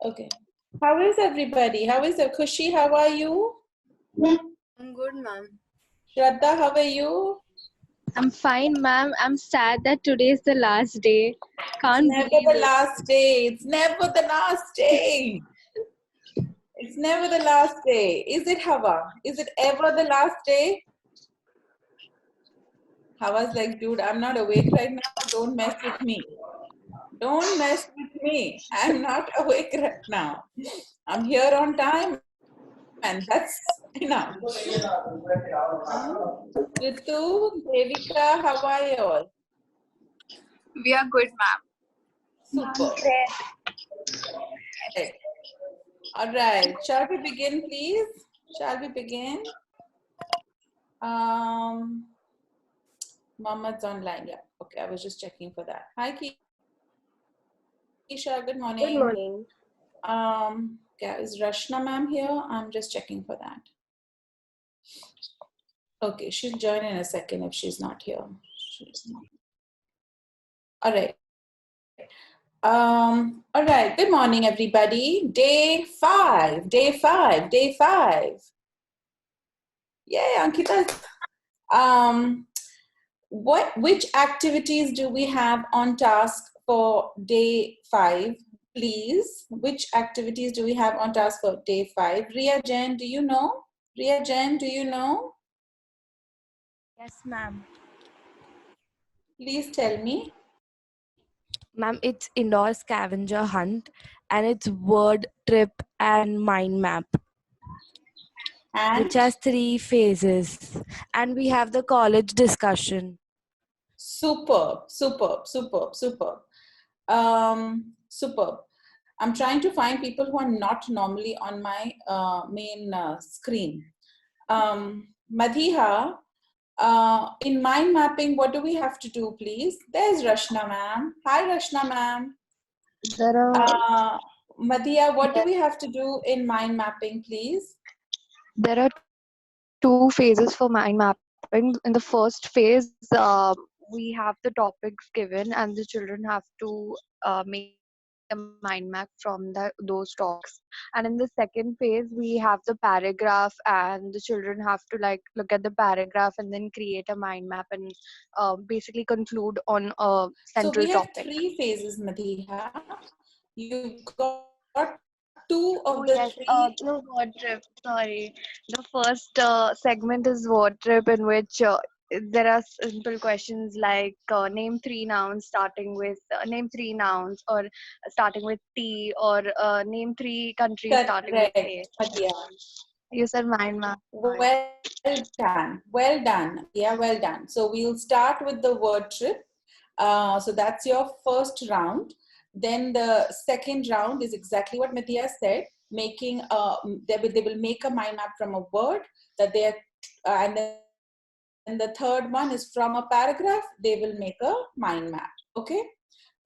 Okay. How is everybody? How is it? Khushi, how are you? I'm good, ma'am. Shraddha, how are you? I'm fine, ma'am. I'm sad that today is the last day. It's Can't never believe the it. last day. It's never the last day. It's never the last day. Is it, Hawa? Is it ever the last day? Hawa's like, dude, I'm not awake right now. Don't mess with me. Don't mess with me. I'm not awake right now. I'm here on time, and that's enough. Ritu, Devika, how are you all? We are good, ma'am. Super. Okay. All right. Shall we begin, please? Shall we begin? Mohammad's online. Yeah. Okay. I was just checking for that. Hi, Keisha. Good morning. Good morning. Yeah, is Rashna ma'am here? I'm just checking for that. Okay, she'll join in a second if she's not here. All right. All right. Good morning, everybody. Day 5. Day 5. Day 5. Yay, Ankita. Which activities do we have on task for day 5, please? Which activities do we have on task for day 5? Ria Jain, do you know? Ria Jain, do you know? Yes, ma'am. Please tell me. Ma'am, it's indoor scavenger hunt and it's word trip and mind map, And which has 3 phases. And we have the college discussion. superb, superb, superb, superb. Superb. I'm trying to find people who are not normally on my main screen. Madhiha, in mind mapping, what do we have to do, please? There's Rashna ma'am. Hi, Rashna ma'am. Madhiya, what do we have to do in mind mapping, please? There are 2 phases for mind mapping. In the first phase, we have the topics given, and the children have to make a mind map from those topics. And in the second phase, we have the paragraph, and the children have to look at the paragraph and then create a mind map and basically conclude on a So central we have topic. 3 phases, Madhiha. You've got 2 of Oh, the yes. 3. No, word trip. Sorry. The first segment is word trip, in which there are simple questions like name 3 nouns starting with name 3 nouns, or starting with T, or name 3 countries starting with A. Correct, Madhiya. You said mind map. Well done. Well done. Yeah, well done. So we'll start with the word trip. So that's your first round. Then the second round is exactly what Madhiya said, making they will make a mind map from a word that they are, and then the third one is from a paragraph, they will make a mind map. Okay?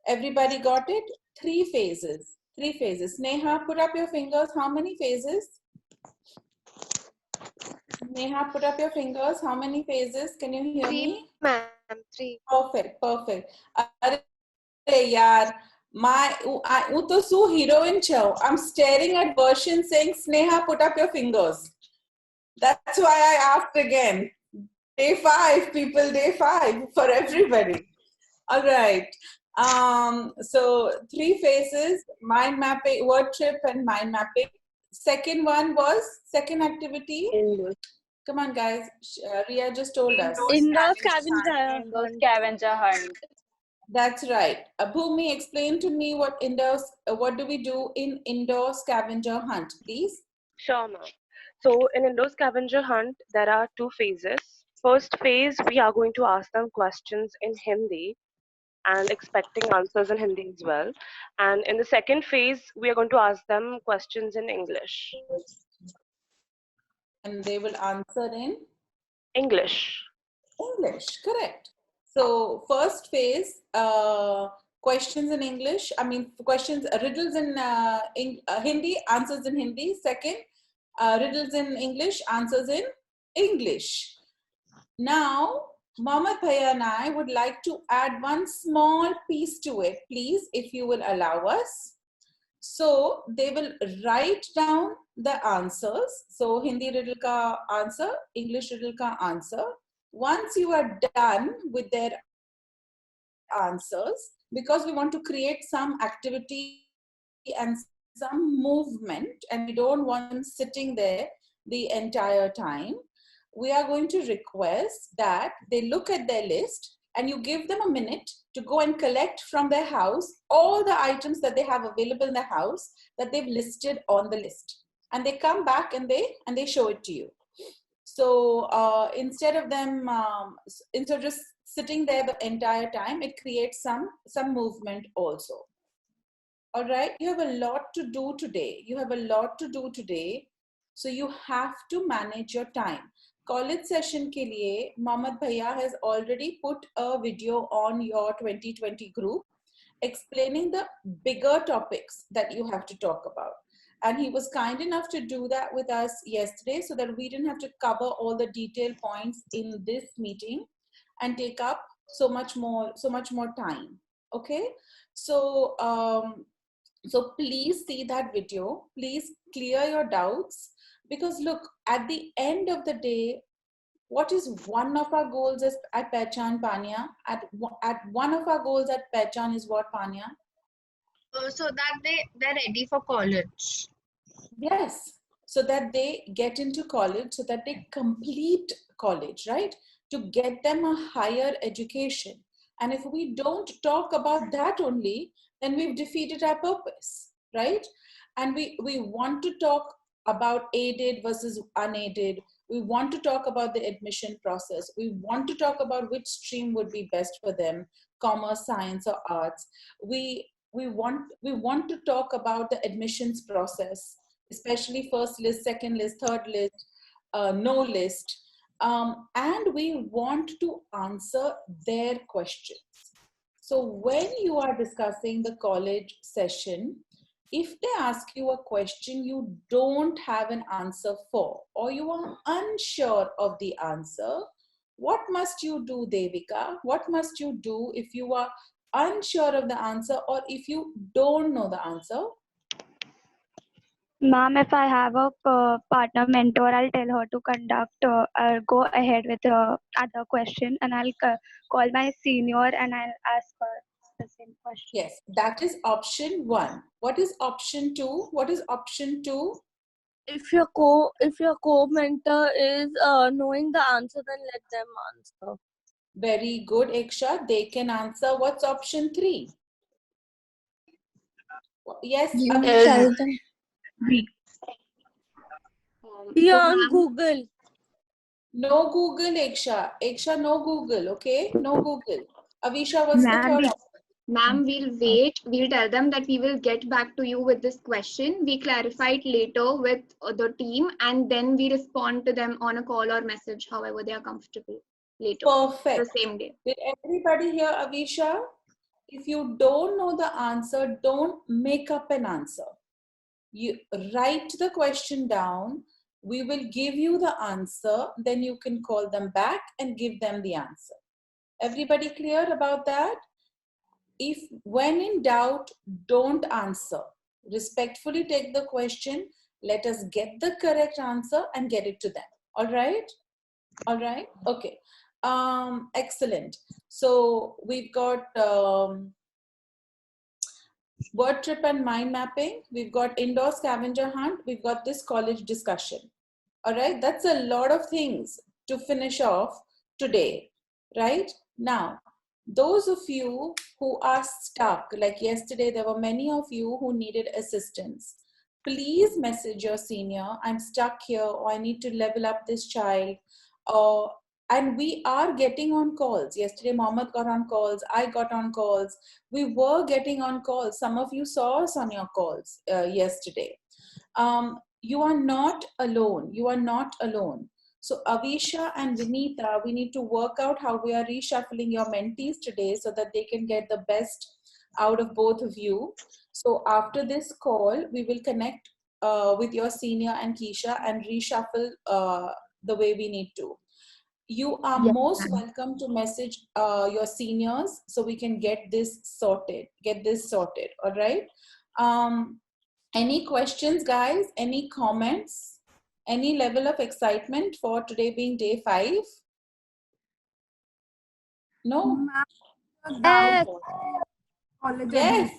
Everybody got it? 3 phases. 3 phases. Neha, put up your fingers. How many phases? Neha, put up your fingers. How many phases? Can you hear 3, me? ma'am. 3. Perfect, perfect. Arre yaar, I to su heroine chho. I'm staring at version saying, Sneha, put up your fingers. That's why I asked again. Day 5, people, day 5 for everybody. All right. So 3 phases, mind mapping, word trip and mind mapping. Second one was, second activity. Come on, guys. Ria just told us. Indoor scavenger hunt. That's right. Bhumi, explain to me what do we do in indoor scavenger hunt, please? Sure, ma'am. So in indoor scavenger hunt, there are 2 phases. First phase, we are going to ask them questions in Hindi and expecting answers in Hindi as well. And in the second phase, we are going to ask them questions in English. And they will answer in? English. English, correct. So first phase, questions in English, questions, riddles in Hindi, answers in Hindi. Second, riddles in English, answers in English. Now, Mohammed Bhaiya and I would like to add one small piece to it, please, if you will allow us. So they will write down the answers. So Hindi riddle ka answer, English riddle ka answer. Once you are done with their answers, because we want to create some activity and some movement, and we don't want them sitting there the entire time, we are going to request that they look at their list and you give them a minute to go and collect from their house all the items that they have available in the house that they've listed on the list. And they come back and they show it to you. So instead of them, instead of just sitting there the entire time, it creates some movement also. All right, you have a lot to do today. You have a lot to do today. So you have to manage your time. College session ke liye, Mohammad Bhaiya has already put a video on your 2020 group explaining the bigger topics that you have to talk about. And he was kind enough to do that with us yesterday so that we didn't have to cover all the detailed points in this meeting and take up so much more time. Okay, so so please see that video. Please clear your doubts, because look, at the end of the day, what is one of our goals is at Pehchan, Panya? At one of our goals at Pehchan is what, Panya? So that they're ready for college. Yes, so that they get into college, so that they complete college, right? To get them a higher education. And if we don't talk about that only, then we've defeated our purpose, right? And we want to talk about aided versus unaided. We want to talk about the admission process. We want to talk about which stream would be best for them, commerce, science, or arts. We want to talk about the admissions process, especially first list, second list, third list, no list. And we want to answer their questions. So when you are discussing the college session, if they ask you a question you don't have an answer for, or you are unsure of the answer, what must you do, Devika? What must you do if you are unsure of the answer, or if you don't know the answer? Ma'am, if I have a partner mentor, I'll tell her to I'll go ahead with the other question, and I'll call my senior and I'll ask her the same question. Yes, that is option 1. What is option 2? What is option 2? If your co-mentor is knowing the answer, then let them answer. Very good, Eksha. They can answer. What's option 3? Yes, You Abhishek. tell them. Yeah, on Google. No Google, Eksha. Eksha, no Google, okay? No Google. Avisha, what's the third option? Ma'am, we'll wait. We'll tell them that we will get back to you with this question. We clarify it later with the team, and then we respond to them on a call or message, however they are comfortable later. Perfect. The same day. Did everybody hear Avisha? If you don't know the answer, don't make up an answer. You write the question down. We will give you the answer. Then you can call them back and give them the answer. Everybody clear about that? If when in doubt, don't answer. Respectfully take the question. Let us get the correct answer and get it to them. All right? All right? Okay. Excellent. So we've got word trip and mind mapping. We've got indoor scavenger hunt. We've got this college discussion. All right? That's a lot of things to finish off today. Right? Now, those of you who are stuck, like yesterday, there were many of you who needed assistance. Please message your senior, I'm stuck here, or I need to level up this child. And we are getting on calls. Yesterday, Mohammed got on calls. I got on calls. We were getting on calls. Some of you saw us on your calls yesterday. You are not alone. You are not alone. So Avisha and Vinita, we need to work out how we are reshuffling your mentees today so that they can get the best out of both of you. So after this call, we will connect with your senior and Keisha and reshuffle the way we need to. You are most welcome to message your seniors so we can get this sorted. All right. Any questions, guys? Any comments? Any level of excitement for today being day 5? No? Yes. Yes.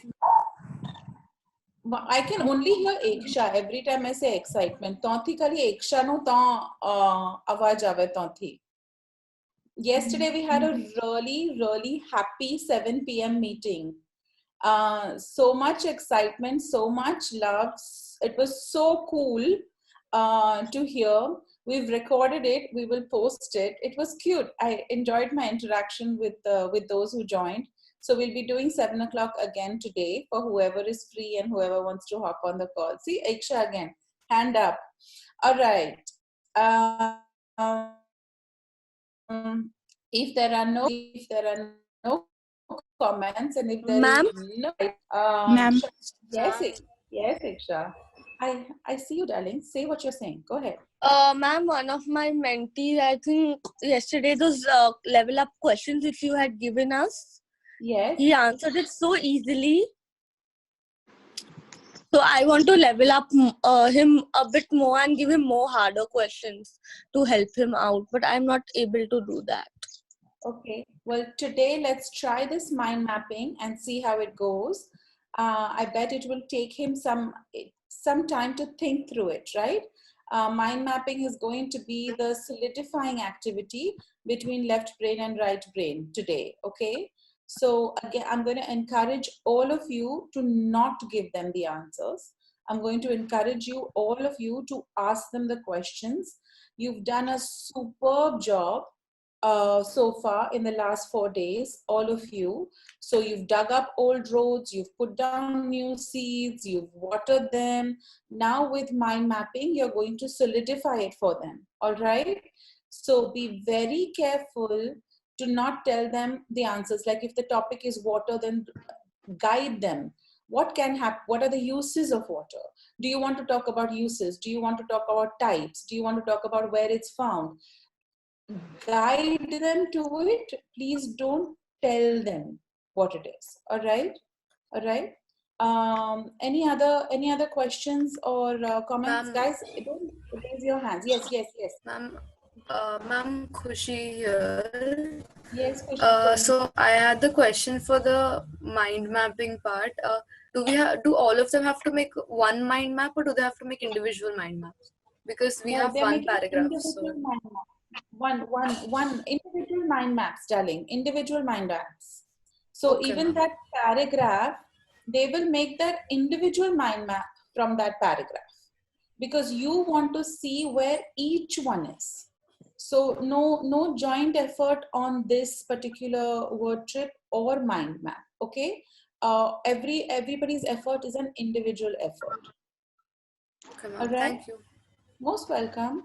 I can only hear Eksha every time I say excitement. Tonthi kali Eksha no ton awaj ave tonthi. Yesterday we had a really happy 7 p.m. meeting. So much excitement, so much love. It was so cool to hear. We've recorded it. We will post it. It was cute. I enjoyed my interaction with those who joined. So we'll be doing 7 o'clock again today for whoever is free and whoever wants to hop on the call. See, Eksha again, hand up. All right. If there are no comments and if there Ma'am? is no Ma'am. yes Iksha, I see you, darling. Say what you're saying. Go ahead. Ma'am, one of my mentees, I think yesterday, those level up questions which you had given us, Yes. he answered it so easily. So I want to level up him a bit more and give him more harder questions to help him out, but I'm not able to do that. Okay. Well, today let's try this mind mapping and see how it goes. I bet it will take him some time to think through it, right? Mind mapping is going to be the solidifying activity between left brain and right brain today, okay? So again, I'm going to encourage all of you to not give them the answers. I'm going to encourage you, all of you, to ask them the questions. You've done a superb job so far in the last 4 days, all of you. So you've dug up old roads, you've put down new seeds, you've watered them. Now with mind mapping, you're going to solidify it for them, all right? So be very careful to not tell them the answers. Like if the topic is water, then guide them. What can happen? What are the uses of water? Do you want to talk about uses? Do you want to talk about types? Do you want to talk about where it's found? Guide them to it. Please don't tell them what it is. All right. Any other questions or comments, guys? Don't raise your hands. Yes. Ma'am, Khushi here. Yes, Khushi. So I had the question for the mind mapping part. Do all of them have to make one mind map, or do they have to make individual mind maps? Because we No, have they're one making paragraph. individual So mind maps. One individual mind maps, darling. Individual mind maps. So Okay, even ma'am. that paragraph, they will make that individual mind map from that paragraph, because you want to see where each one is. So no joint effort on this particular word trip or mind map. Okay, everybody's effort is an individual effort. okay, All ma'am. right. Thank you. Most welcome.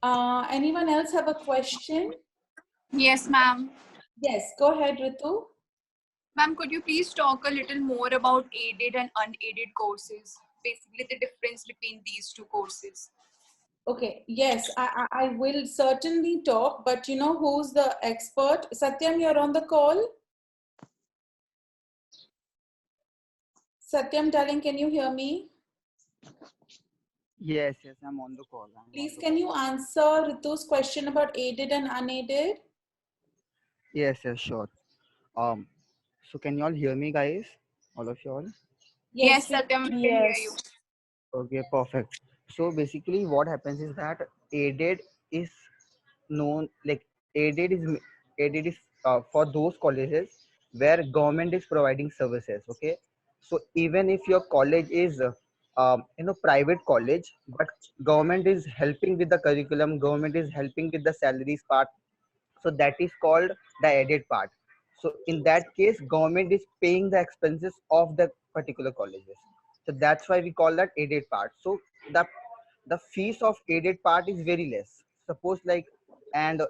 Anyone else have a question? Yes, ma'am. Yes, go ahead, Ritu. Ma'am, could you please talk a little more about aided and unaided courses? Basically, the difference between these two courses. Okay, yes, I will certainly talk, but you know who's the expert? Satyam, you're on the call. Satyam, darling, can you hear me? Yes, I'm on the call. Please, can you answer Ritu's question about aided and unaided? Yes, sure. So can you all hear me, guys? All of you all? Yes, Ritu. Satyam, we can hear you. Okay, perfect. So basically, what happens is that aided is known like aided is for those colleges where government is providing services. Okay, so even if your college is private college, but government is helping with the curriculum, government is helping with the salaries part, so that is called the aided part. So in that case, government is paying the expenses of the particular colleges, so that's why we call that aided part. So the fees of aided part is very less, suppose like, and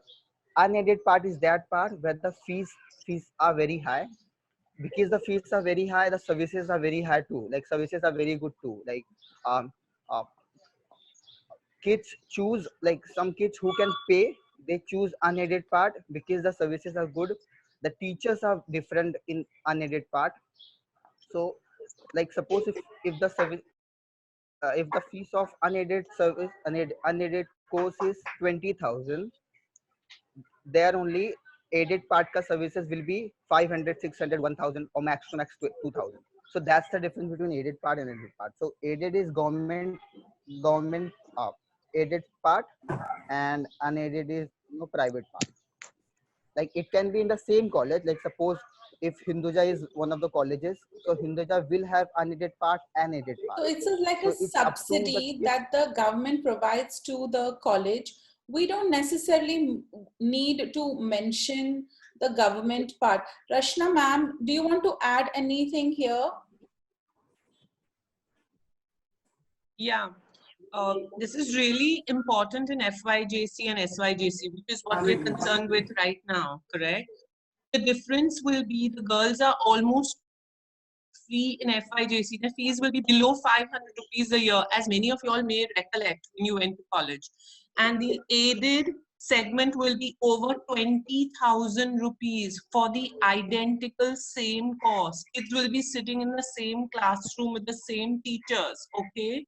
unaided part is that part where the fees are very high. Because the fees are very high, the services are very high too, like services are very good too, like um uh, kids choose, like some kids who can pay, they choose unaided part because the services are good, the teachers are different in unaided part. So like suppose if the service if the fees of unaided service, unaided course is 20,000, there only aided part ka services will be 500, 600, 1,000 or max to max 2,000. So that's the difference between aided part and aided part. So aided is government aided part, and unaided is private part. Like it can be in the same college. Like suppose if Hinduja is one of the colleges, so Hinduja will have unaided part and aided part. So it's like So a it's up to the subsidy kids. that the government provides to the college. We don't necessarily need to mention the government part. Rashna ma'am, do you want to add anything here? Yeah. This is really important in FYJC and SYJC, which is what we're concerned with right now, correct? The difference will be the girls are almost free in FYJC. The fees will be below 500 rupees a year, as many of you all may recollect when you went to college. And the aided segment will be over 20,000 rupees for the identical same course. Kids will be sitting in the same classroom with the same teachers, okay?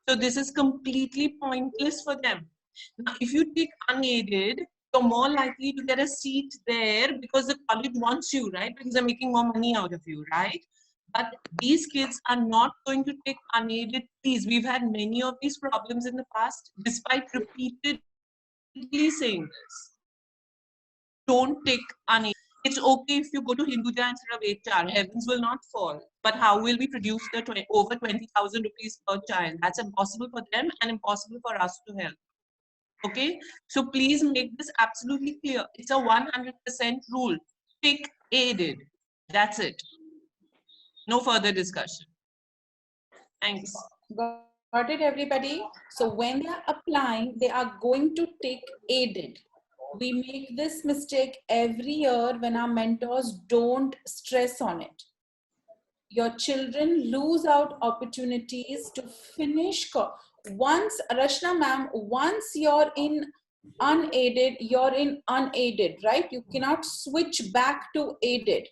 So this is completely pointless for them. Now, if you take unaided, you're more likely to get a seat there because the college wants you, right? Because they're making more money out of you, right? But these kids are not going to take unaided fees. We've had many of these problems in the past, despite repeatedly saying this. Don't take unaided. It's okay if you go to Hinduja instead of HR. Heavens will not fall. But how will we produce the over 20,000 rupees per child? That's impossible for them and impossible for us to help. Okay? So please make this absolutely clear. It's a 100% rule. Pick aided. That's it. No further discussion. Thanks. Got it, everybody? So when they're applying, they are going to take aided. We make this mistake every year when our mentors don't stress on it. Your children lose out opportunities to finish. Once, Rashna ma'am, once you're in unaided, you're in unaided, right? You cannot switch back to aided.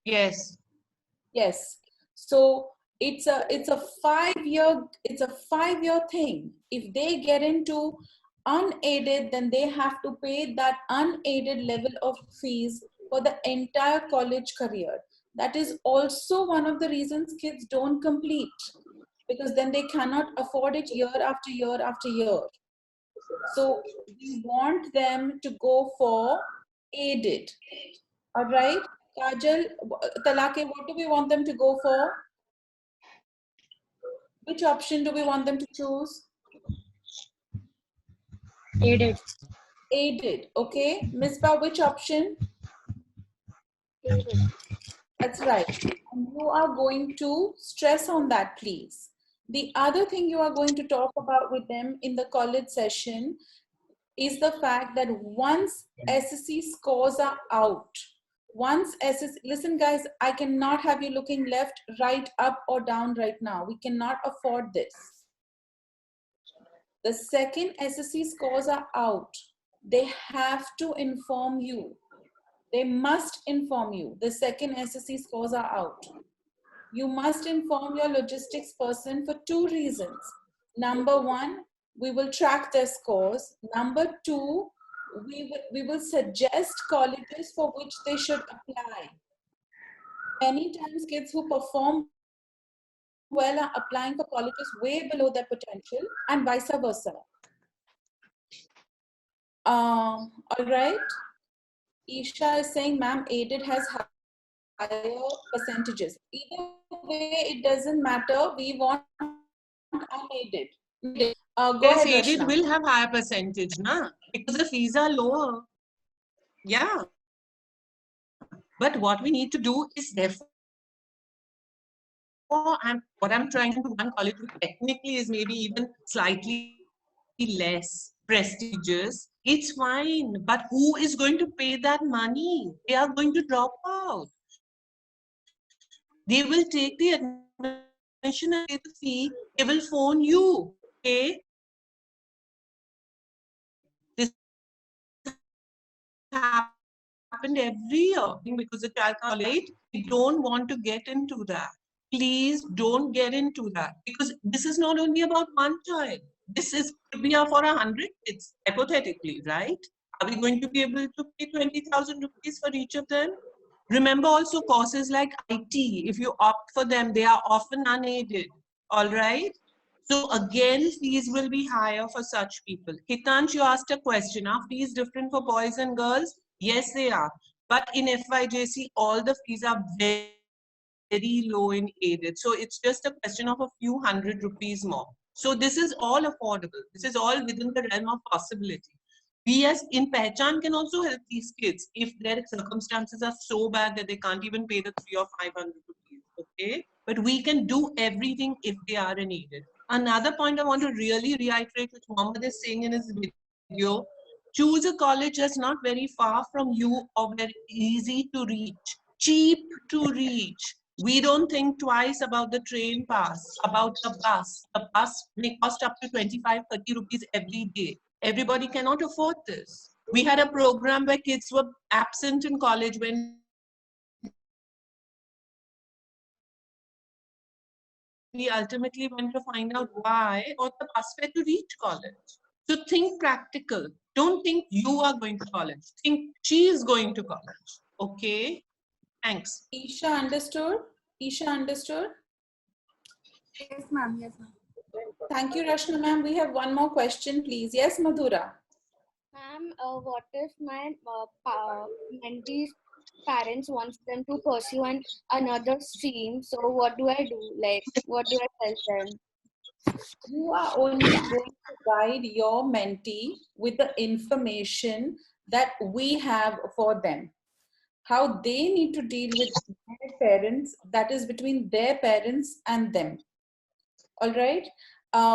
Yes. Yes. So it's a 5-year thing. If they get into unaided, then they have to pay that unaided level of fees for the entire college career. That is also one of the reasons kids don't complete, because then they cannot afford it year after year after year. So we want them to go for aided. All right, Kajal, Talake, what do we want them to go for? Which option do we want them to choose? Aided. Aided, okay. Misbah, which option? Aided. That's right. And you are going to stress on that, please. The other thing you are going to talk about with them in the college session is the fact that once SSC scores are out, once SSC, listen guys, I cannot have you looking left, right, up or down right now. We cannot afford this. The second SSC scores are out, they have to inform you. They must inform you. The second SSC scores are out. You must inform your logistics person for 2 reasons. Number 1, we will track their scores. Number 2, we will suggest colleges for which they should apply. Many times kids who perform well are applying for colleges way below their potential, and vice versa. All right. Isha is saying, ma'am, aided has higher percentages. Either way, it doesn't matter. We want unaided. Go Yes, ahead, aided Rashna. will have higher percentage, na? Because the fees are lower. Yeah. But what we need to do is therefore, what I'm trying to do, one college which technically is maybe even slightly less prestigious, it's fine. But who is going to pay that money? They are going to drop out. They will take the admission and pay the fee. They will phone you. Okay? This happened every year because the child can't late. We don't want to get into that. please don't get into that, because this is not only about one child. This is could be for 100 kids, hypothetically, right? Are we going to be able to pay 20,000 rupees for each of them? Remember also courses like IT, if you opt for them, they are often unaided, all right? So again, fees will be higher for such people. Hitansh, you asked a question, are fees different for boys and girls? Yes, they are. But in FYJC, all the fees are very low in aided. So it's just a question of a few hundred rupees more. So this is all affordable. This is all within the realm of possibility. We as in Pehchan can also help these kids if their circumstances are so bad that they can't even pay the 300 or 500 rupees. Okay, but we can do everything if they are in aided. Another point I want to really reiterate, which Mohammed is saying in his video, choose a college that's not very far from you or very easy to reach, cheap to reach. We don't think twice about the train pass, about the bus. The bus may cost up to 25, 30 rupees every day. Everybody cannot afford this. We had a program where kids were absent in college when we ultimately went to find out why, or the bus fare to reach college. So think practical. Don't think you are going to college. Think she is going to college. Okay? Thanks. Isha understood? Isha understood? Yes, ma'am. Yes, ma'am. Thank you, Rashna ma'am. We have one more question, please. Yes, Madhura. Ma'am, what if my mentee's parents wants them to pursue another stream? So what do I do? Like, what do I tell them? You are only going to guide your mentee with the information that we have for them. How they need to deal with their parents, that is between their parents and them. All right?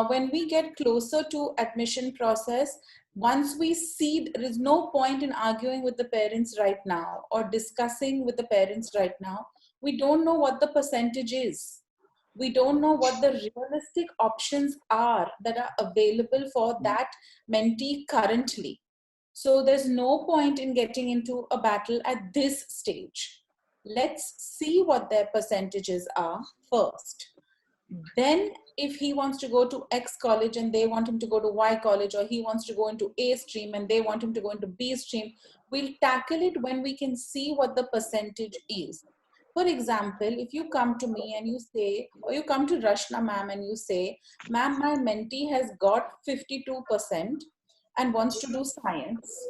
When we get closer to admission process, once we see there is no point in arguing with the parents right now or discussing with the parents right now, we don't know what the percentage is. We don't know what the realistic options are that are available for that mentee currently. So there's no point in getting into a battle at this stage. Let's see what their percentages are first. Then if he wants to go to X college and they want him to go to Y college, or he wants to go into A stream and they want him to go into B stream, we'll tackle it when we can see what the percentage is. For example, if you come to me and you say, or you come to Rashna ma'am and you say, ma'am, my mentee has got 52% and wants to do science,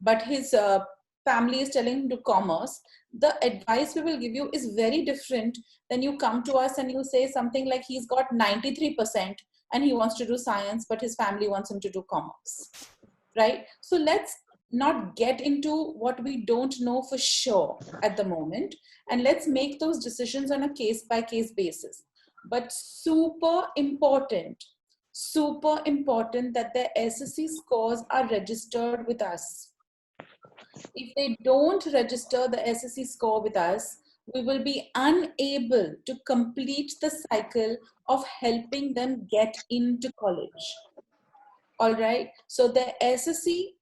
but his family is telling him to commerce, the advice we will give you is very different than you come to us and you say something like he's got 93% and he wants to do science, but his family wants him to do commerce, right? So let's not get into what we don't know for sure at the moment, and let's make those decisions on a case-by-case basis. But super important that their SSC scores are registered with us. If they don't register the SSC score with us, we will be unable to complete the cycle of helping them get into college. All right, so the SSC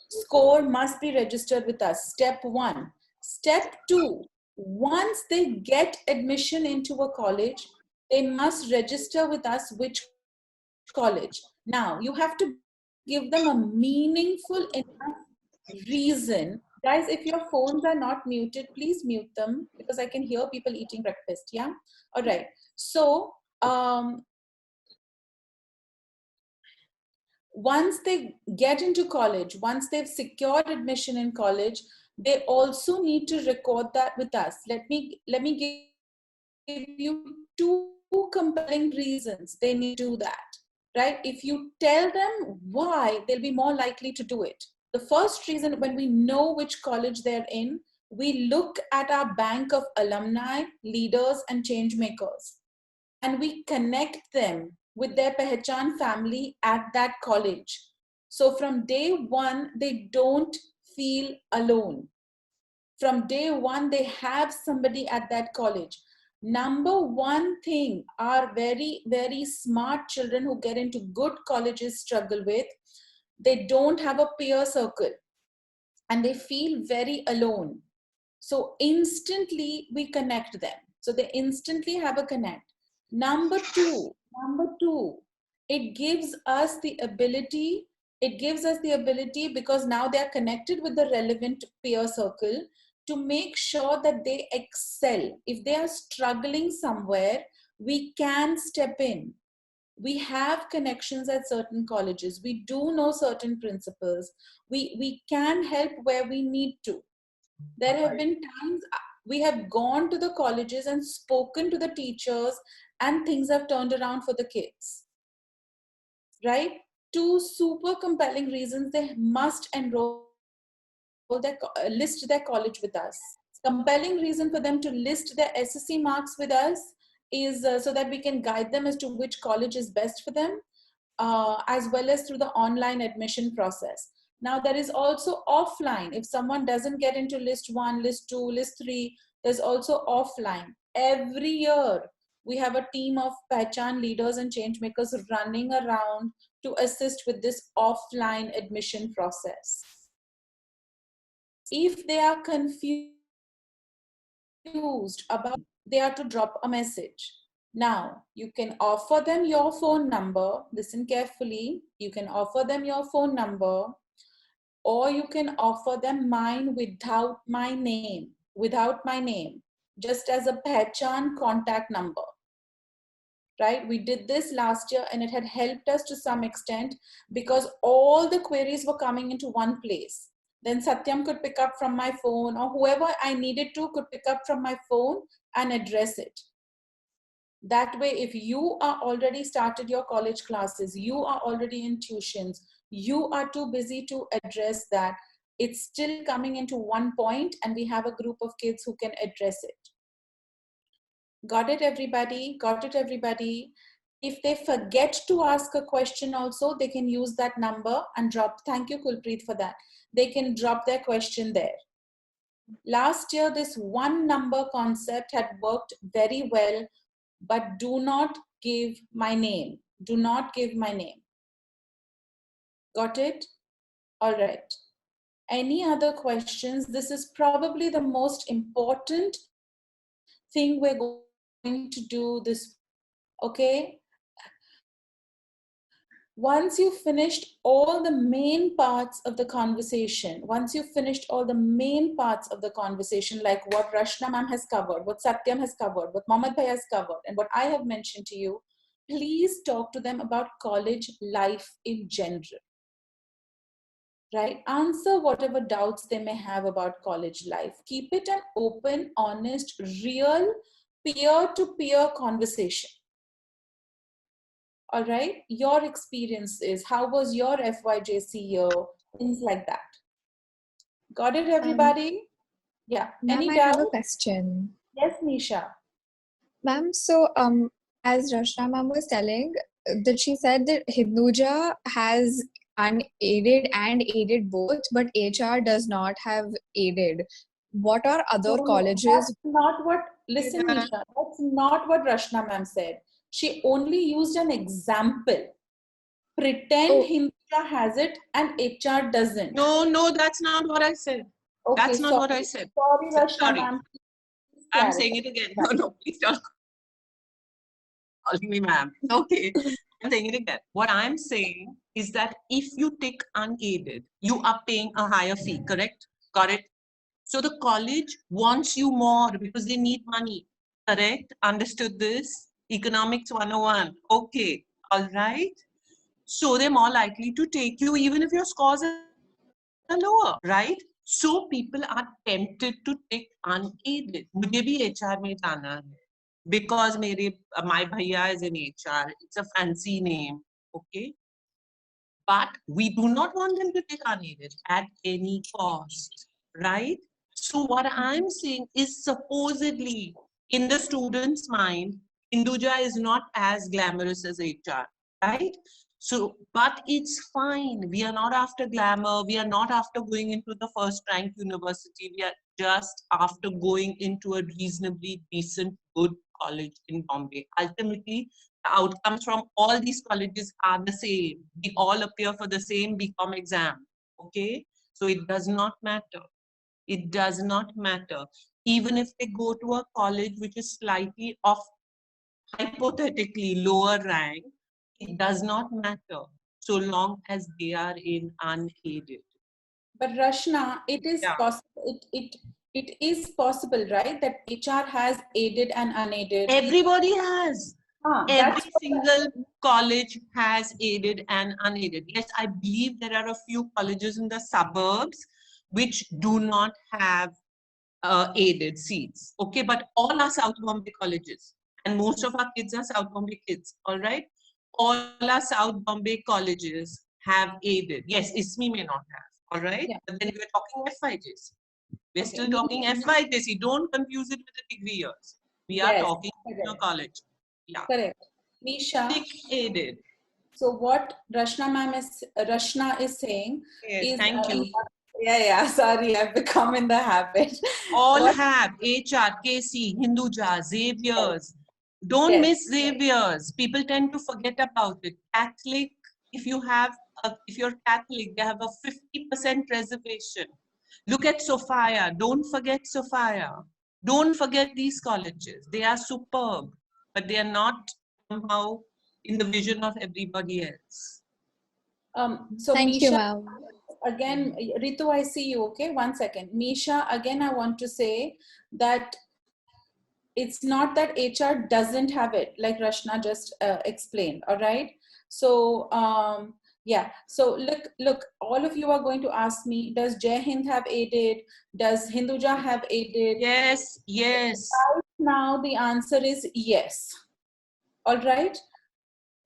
score must be registered with us, step 1. Step 2, once they get admission into a college, they must register with us which college. Now, you have to give them a meaningful enough reason. Guys, if your phones are not muted, please mute them because I can hear people eating breakfast. Yeah. All right. So once they get into college, once they've secured admission in college, they also need to record that with us. Let me give you 2 compelling reasons they need to do that, right? If you tell them why, they'll be more likely to do it. The first reason, when we know which college they're in, we look at our bank of alumni, leaders, and change makers, and we connect them with their Pehchan family at that college. So from day 1, they don't feel alone. From day 1, they have somebody at that college. Number one thing our very, very smart children who get into good colleges struggle with, they don't have a peer circle and they feel very alone. So instantly we connect them. So they instantly have a connect. Number two, it gives us the ability, because now they are connected with the relevant peer circle, to make sure that they excel. If they are struggling somewhere, we can step in. We have connections at certain colleges. We do know certain principals. We can help where we need to. There have been times we have gone to the colleges and spoken to the teachers, and things have turned around for the kids. Right? Two super compelling reasons they must enroll list their college with us. Compelling reason for them to list their SSC marks with us is so that we can guide them as to which college is best for them, as well as through the online admission process. Now there is also offline. If someone doesn't get into list 1, list 2, list 3, there's also offline. Every year we have a team of Pehchan leaders and change makers running around to assist with this offline admission process. If they are confused about, they are to drop a message. Now, you can offer them your phone number. Listen carefully. You can offer them your phone number, or you can offer them mine without my name, just as a Pehchan contact number. Right? We did this last year and it had helped us to some extent because all the queries were coming into one place. Then Satyam could pick up from my phone, or whoever I needed to could pick up from my phone and address it. That way, if you are already started your college classes, you are already in tuitions, you are too busy to address that, it's still coming into one point and we have a group of kids who can address it. Got it, everybody? Got it, everybody? If they forget to ask a question also, they can use that number and drop. Thank you, Kulpreet, for that. They can drop their question there. Last year, this one number concept had worked very well, but do not give my name. Do not give my name. Got it? All right. Any other questions? This is probably the most important thing we're going to do this, okay? Once you've finished all the main parts of the conversation, like what Rashna ma'am has covered, what Satyam has covered, what Mohammed Bhai has covered, and what I have mentioned to you, please talk to them about college life in general. Right? Answer whatever doubts they may have about college life. Keep it an open, honest, real, peer-to-peer conversation. All right, your experiences, how was your FYJC year, things like that. Got it, everybody? Yeah, any Ma'am, I doubt? have a question. Yes, Nisha. Ma'am, so as Rashna ma'am was telling, that she said that Hinduja has unaided and aided both, but HR does not have aided. What are other No, colleges? that's not what, listen, Nisha, that's not what Rashna ma'am said. She only used an example. Pretend Hinduja has it and HR doesn't. No, that's not what I said. Okay, That's not what I said. Sorry, Rashna Sorry. ma'am. I'm saying it again. No, please don't calling me ma'am. Okay, I'm saying it again. What I'm saying is that if you take unaided, you are paying a higher fee, correct? Got it? So the college wants you more because they need money, correct? Understood this? Economics 101. Okay, all right. So they're more likely to take you even if your scores are lower, right? So people are tempted to take unaided. मुझे भी HR में जाना है because my bhaiya is in HR. It's a fancy name, okay? But we do not want them to take unaided at any cost, right? So what I'm saying is supposedly in the student's mind, Hinduja is not as glamorous as HR, right? So, but it's fine. We are not after glamour. We are not after going into the first ranked university. We are just after going into a reasonably decent, good college in Bombay. Ultimately, the outcomes from all these colleges are the same. We all appear for the same BCom exam. Okay? So it does not matter. It does not matter. even if they go to a college which is slightly of hypothetically lower rank, it does not matter so long as they are in unaided. But Rashna, it is Yeah. possible. It is possible, right? That HR has aided and unaided. Everybody has. That's Every what single college has aided and unaided. Yes, I believe there are a few colleges in the suburbs which do not have aided seats. Okay, but all are South Bombay colleges, and most of our kids are South Bombay kids. All right, all our South Bombay colleges have aided. Yes, ISMI may not have. All right, Yeah. but then we're talking FIJC. We're Okay. still talking FIJC. Don't confuse it with the degree years. We are Yes, talking junior correct. college. Yeah. Correct. Nisha. Aided. So what Rashna is saying Yes, is thank you. yeah, sorry, I've become in the habit. All What- have HR, KC, Hinduja, Xavier's. Don't Yes. miss Xavier's. People tend to forget about it. Catholic, if you're Catholic, they have a 50% reservation. Look at Sophia. Don't forget Sophia. Don't forget these colleges. They are superb, but they are not somehow in the vision of everybody else. So Thank you, Misha, ma'am. again, Ritu, I see you. Okay, 1 second. Misha, again, I want to say that it's not that HR doesn't have it, like Rashna just explained. All right. So yeah. So look. All of you are going to ask me: does Jai Hind have aided? Does Hinduja have aided? Yes. Yes. Right now, the answer is yes. All right.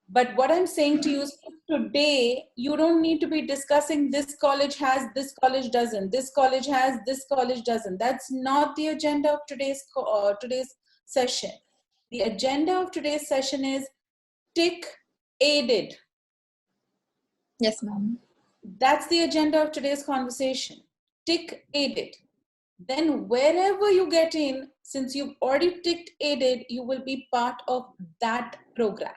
But what I'm saying to you is today, you don't need to be discussing this college has, this college doesn't, this college has, this college doesn't. That's not the agenda of today's session. The agenda of today's session is tick aided. Yes, ma'am. That's the agenda of today's conversation. Tick aided. Then wherever you get in, since you've already ticked aided, you will be part of that program.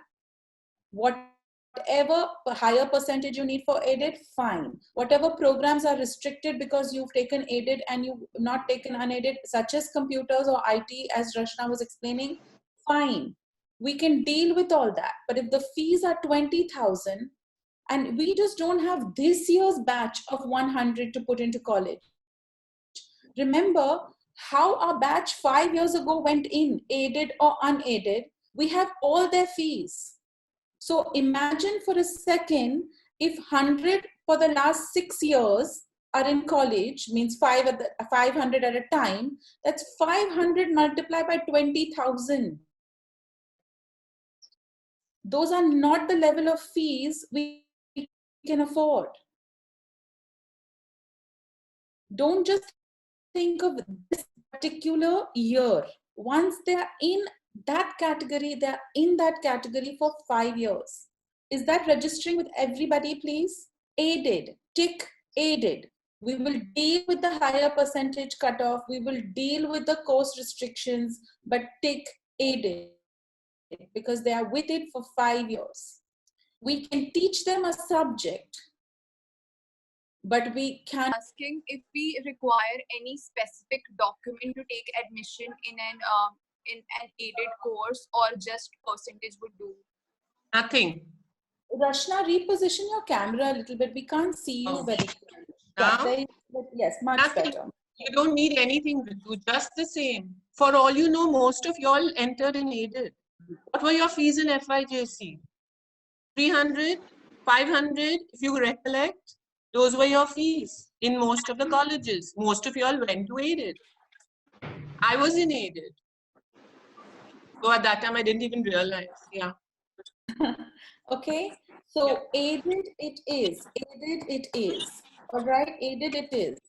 Whatever higher percentage you need for aided, fine. Whatever programs are restricted because you've taken aided and you've not taken unaided, such as computers or IT, as Rashna was explaining, fine. We can deal with all that. But if the fees are 20,000 and we just don't have this year's batch of 100 to put into college, remember how our batch 5 years ago went in, aided or unaided. We have all their fees. So imagine for a second if 100 for the last 6 years are in college, means 500 at a time, that's 500 multiplied by 20,000. Those are not the level of fees we can afford. Don't just think of this particular year. Once they are in that category, they are in that category for 5 years. Is that registering with everybody, please? Aided, tick aided. We will deal with the higher percentage cutoff. We will deal with the course restrictions, but tick aided because they are with it for 5 years. We can teach them a subject, but we can't. Asking if we require any specific document to take admission in an aided course, or just percentage would do. Nothing. Rashna, reposition your camera a little bit. We can't see you very clearly. Now? Yes, much Nothing. better. You don't need anything to do, just the same. For all you know, most of y'all entered in aided. What were your fees in FIJC? 300, 500, if you recollect. Those were your fees in most of the colleges. Most of y'all went to aided. I was in aided. So at that time, I didn't even realize. Yeah. Okay, so aided it is. Aided it is. All right, aided it is.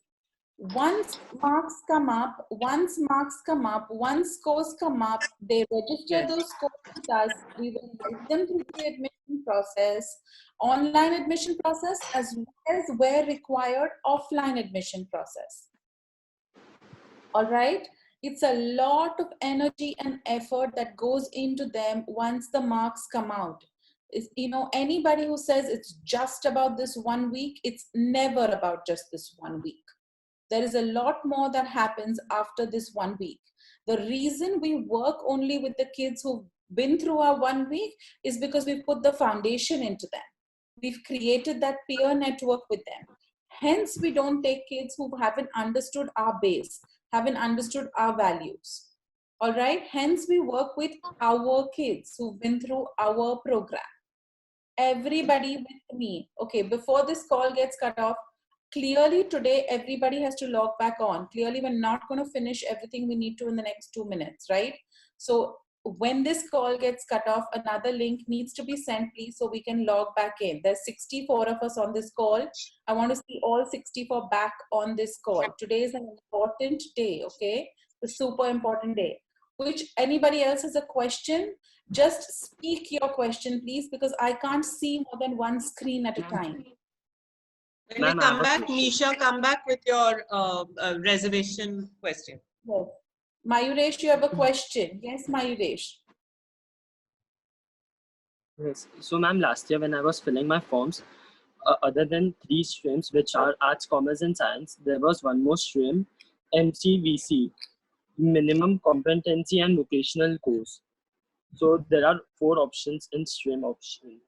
Once scores come up, once scores come up, they register those scores with us. We will help them through the admission process, online admission process, as well as where required, offline admission process. All right. It's a lot of energy and effort that goes into them once the marks come out. Anybody who says it's just about this 1 week, it's never about just this 1 week. There is a lot more that happens after this 1 week. The reason we work only with the kids who've been through our 1 week is because we've put the foundation into them. We've created that peer network with them. Hence, we don't take kids who haven't understood our base, haven't understood our values. All right. Hence, we work with our kids who've been through our program. Everybody with me. Okay, before this call gets cut off, clearly today everybody has to log back on. Clearly, we're not going to finish everything we need to in the next 2 minutes, right? So when this call gets cut off, another link needs to be sent, please, so we can log back in. There's 64 of us on this call. I want to see all 64 back on this call. Today is an important day, okay? A super important day. Which anybody else has a question, just speak your question, please, because I can't see more than one screen at a time. When we come back, Nisha, come back with your reservation question. Yes. Mayuresh, you have a question. Yes, Mayuresh. Yes. So, ma'am, last year when I was filling my forms, other than 3 streams, which are arts, commerce, and science, there was one more stream, MCVC, minimum competency and vocational course. So there are 4 options in stream option,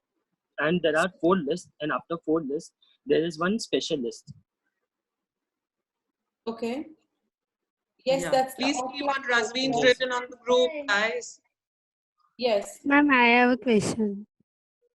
and there are 4 lists, and after 4 lists, there is one special list. Okay. Yes, Yeah. that's Please the see what Razveen's written on the group, guys. Yes. Ma'am, I have a question.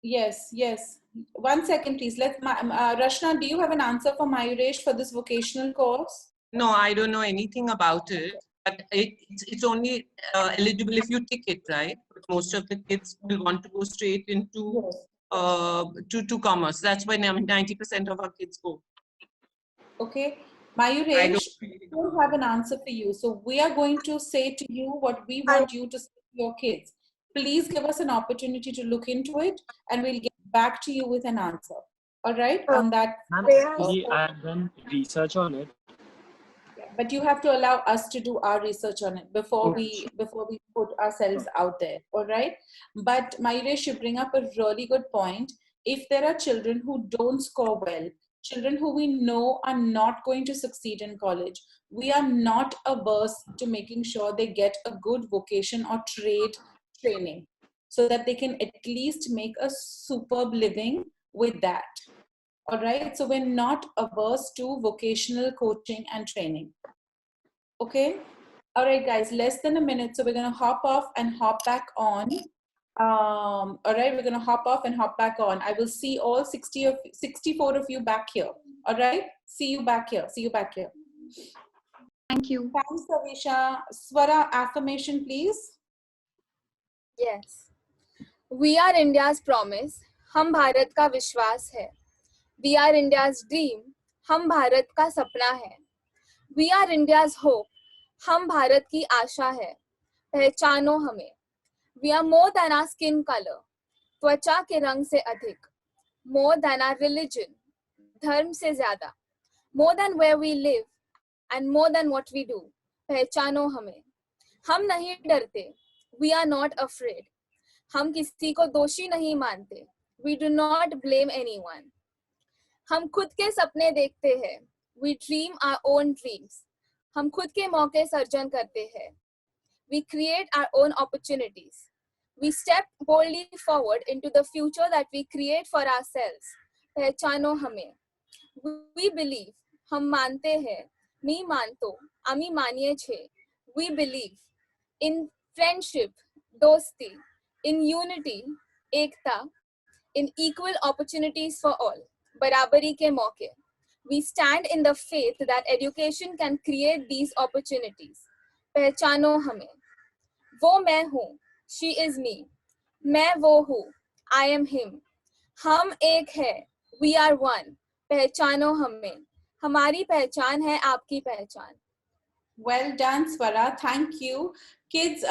Yes, yes. 1 second, please. Rashna, do you have an answer for Mayuresh for this vocational course? No, I don't know anything about it. But it's only eligible if you tick it, right? But most of the kids will want to go straight into to commerce. That's why 90% of our kids go. Okay. Mayuresh, we don't have an answer for you. So we are going to say to you what we want you to say to your kids. Please give us an opportunity to look into it, and we'll get back to you with an answer. All right? On that. Ma'am, I have done research on it. But you have to allow us to do our research on it before we put ourselves out there. All right. But Mayuresh, you bring up a really good point. If there are children who don't score well, children who we know are not going to succeed in college, we are not averse to making sure they get a good vocation or trade training so that they can at least make a superb living with that. All right, so we're not averse to vocational coaching and training. Okay, all right, guys, less than a minute, so we're going to hop off and hop back on. All right, we're going to hop off and hop back on. I will see all 64 of you back here. All right, see you back here. See you back here. Thank you. Thanks, Avisha. Swara, affirmation, please. Yes. We are India's promise. हम भारत का विश्वास है. We are India's dream. हम भारत का सपना है. We are India's hope. हम भारत की आशा है. पहचानो हमें. We are more than our skin color. त्वचा के रंग से अधिक. More than our religion. धर्म से ज़्यादा. More than where we live and more than what we do. पहचानो हमें. हम नहीं डरते. We are not afraid. हम किसी को दोषी नहीं मानते. We do not blame anyone. हम खुद के सपने देखते हैं. We dream our own dreams. हम खुद के मौके सर्जन करते हैं. We create our own opportunities. We step boldly forward into the future that we create for ourselves. पहचानो हमें. We believe. हम मानते हैं. मी मानतो. आमी मानिए छे. We believe in friendship, dosti, in unity, ekta, in equal opportunities for all. बराबरी के मौके. We stand in the faith that education can create these opportunities. पहचानो हमें. वो मैं हूँ. She is me. मैं वो हूँ. I am him. हम एक है. We are one. पहचानो हमें. हमारी पहचान है आपकी पहचान. Well done, Swara. Thank you. Kids,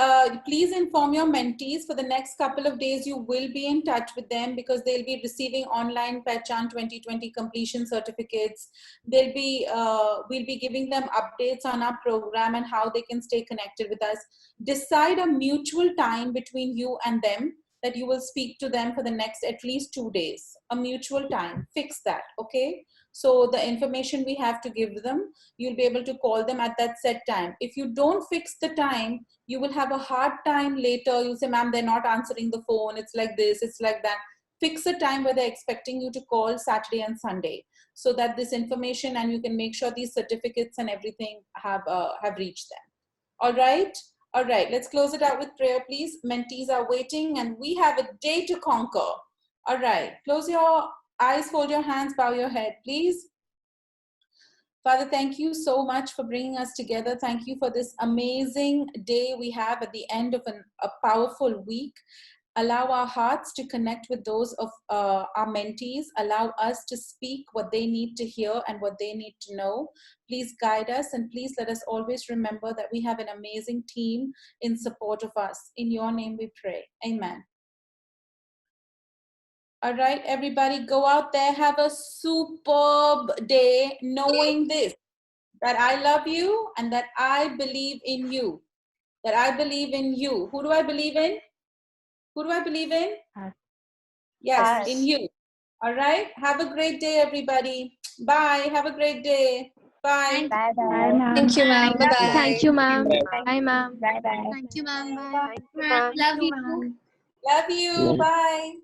please inform your mentees for the next couple of days. You will be in touch with them because they'll be receiving online Pehchan 2020 completion certificates. We'll be giving them updates on our program and how they can stay connected with us. Decide a mutual time between you and them that you will speak to them for the next at least 2 days. A mutual time. Fix that, okay? So the information we have to give them, you'll be able to call them at that set time. If you don't fix the time, you will have a hard time later. You say, ma'am, they're not answering the phone. It's like this, it's like that. Fix a time where they're expecting you to call Saturday and Sunday, so that this information, and you can make sure these certificates and everything have reached them. All right. All right, let's close it out with prayer, please. Mentees are waiting and we have a day to conquer. All right, close your eyes, fold your hands, bow your head, please. Father, thank you so much for bringing us together. Thank you for this amazing day we have at the end of a powerful week. Allow our hearts to connect with those of our mentees. Allow us to speak what they need to hear and what they need to know. Please guide us, and please let us always remember that we have an amazing team in support of us. In your name we pray. Amen. All right, everybody, go out there, have a superb day, knowing this, that I love you and that I believe in you. That I believe in you. Who do I believe in? Who do I believe in? Yes, in you. All right. Have a great day, everybody. Bye. Have a great day. Bye. Bye. Thank you, ma'am. Bye-bye. Thank you, ma'am. Bye, ma'am. Bye. Thank you, ma'am. Bye. Thank you, ma'am. Love you. Love you. Bye.